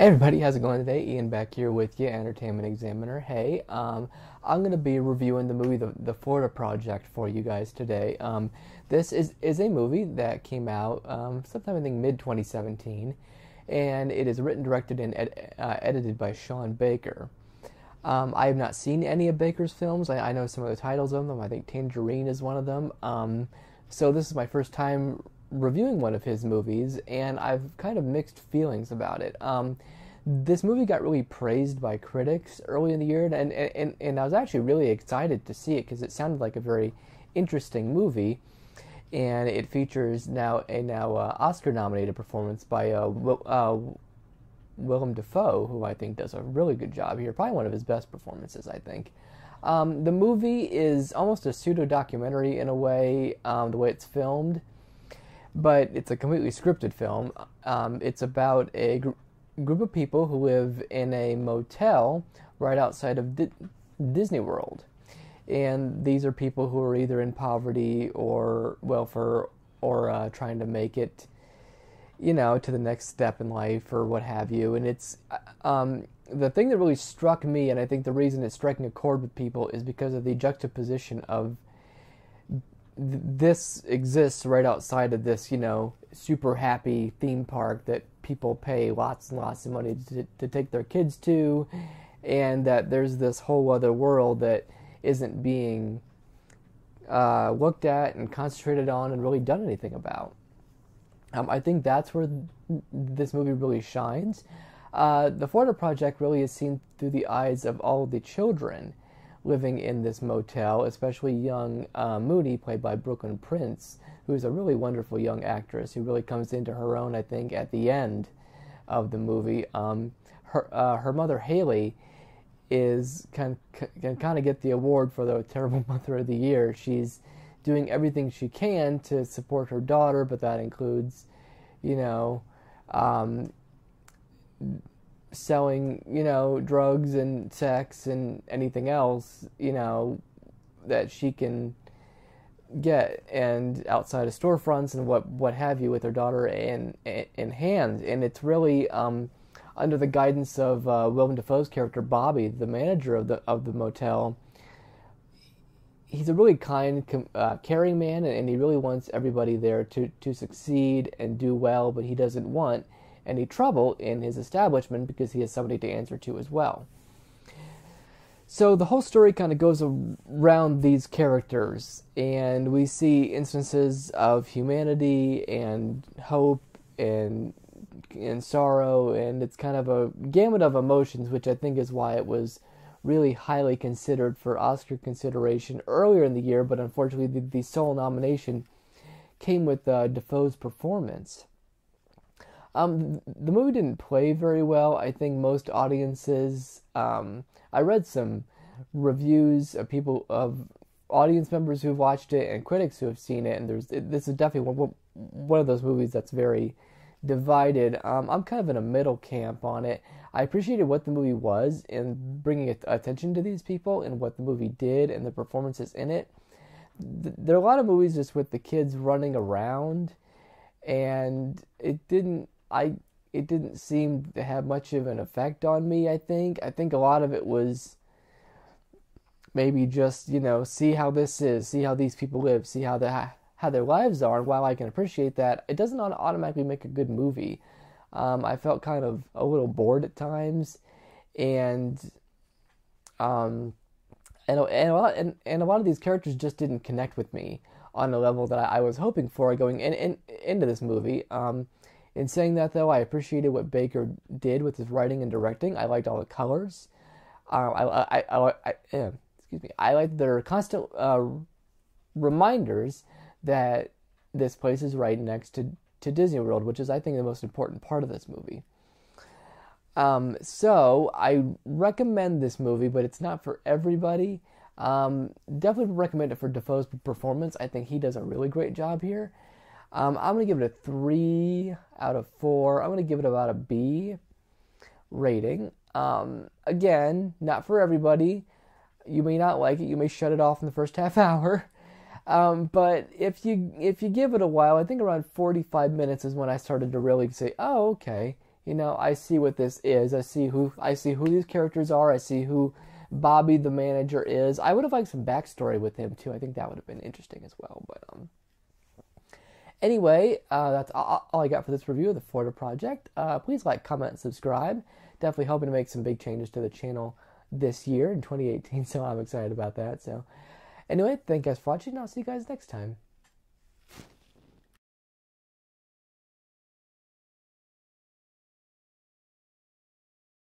everybody, how's it going today? Ian back here with you, Entertainment Examiner. Hey, I'm going to be reviewing the movie the Florida Project for you guys today. This is a movie that came out sometime, I think, mid-2017, and it is written, directed, and edited by Sean Baker. I have not seen any of Baker's films. I know some of the titles of them. I think Tangerine is one of them. So this is my first time reviewing one of his movies, and I've kind of mixed feelings about it. This movie got really praised by critics early in the year, and I was actually really excited to see it because it sounded like a very interesting movie, and it features now Oscar-nominated performance by Willem Dafoe, who I think does a really good job here, probably one of his best performances, I think. The movie is almost a pseudo-documentary in a way, the way it's filmed, but it's a completely scripted film. It's about a group of people who live in a motel right outside of Disney World. And these are people who are either in poverty or welfare or trying to make it, to the next step in life or what have you. And it's the thing that really struck me, and I think the reason it's striking a chord with people, is because of the juxtaposition of this exists right outside of this, super happy theme park that people pay lots and lots of money to take their kids to, and that there's this whole other world that isn't being looked at and concentrated on and really done anything about. I think that's where this movie really shines. The Florida Project really is seen through the eyes of all of the children living in this motel, especially young Mooney, played by Brooklyn Prince, who is a really wonderful young actress who really comes into her own, I think, at the end of the movie. Her mother, Haley, can kind of get the award for the terrible mother of the year. She's doing everything she can to support her daughter, but that includes, selling, drugs and sex and anything else, that she can get, and outside of storefronts and what have you, with her daughter in hand. And it's really under the guidance of Willem Dafoe's character Bobby, the manager of the motel. He's a really kind, caring man, and he really wants everybody there to succeed and do well, but he doesn't want any trouble in his establishment because he has somebody to answer to as well. So the whole story kind of goes around these characters, and we see instances of humanity and hope and sorrow, and it's kind of a gamut of emotions, which I think is why it was really highly considered for Oscar consideration earlier in the year, but unfortunately the sole nomination came with Dafoe's performance. The movie didn't play very well. I think most audiences, I read some reviews of audience members who've watched it and critics who have seen it, and this is definitely one of those movies that's very divided. I'm kind of in a middle camp on it. I appreciated what the movie was and bringing attention to these people and what the movie did and the performances in it. There are a lot of movies just with the kids running around, and it didn't seem to have much of an effect on me. I think a lot of it was maybe just, see how this is, see how these people live, see how their lives are. And while I can appreciate that, it doesn't automatically make a good movie. I felt kind of a little bored at times, and a lot of these characters just didn't connect with me on a level that I was hoping for going into this movie. In saying that, though, I appreciated what Baker did with his writing and directing. I liked all the colors. Excuse me. I liked their constant reminders that this place is right next to Disney World, which is, I think, the most important part of this movie. So I recommend this movie, but it's not for everybody. Definitely recommend it for Dafoe's performance. I think he does a really great job here. I'm going to give it a 3 out of 4. I'm going to give it about a B rating. Again, not for everybody. You may not like it. You may shut it off in the first half hour. But if you give it a while, I think around 45 minutes is when I started to really say, oh, okay, I see what this is. I see who these characters are. I see who Bobby the manager is. I would have liked some backstory with him too. I think that would have been interesting as well. But anyway, that's all I got for this review of the Florida Project. Please like, comment, and subscribe. Definitely hoping to make some big changes to the channel this year in 2018, so I'm excited about that. So anyway, thank you guys for watching, and I'll see you guys next time.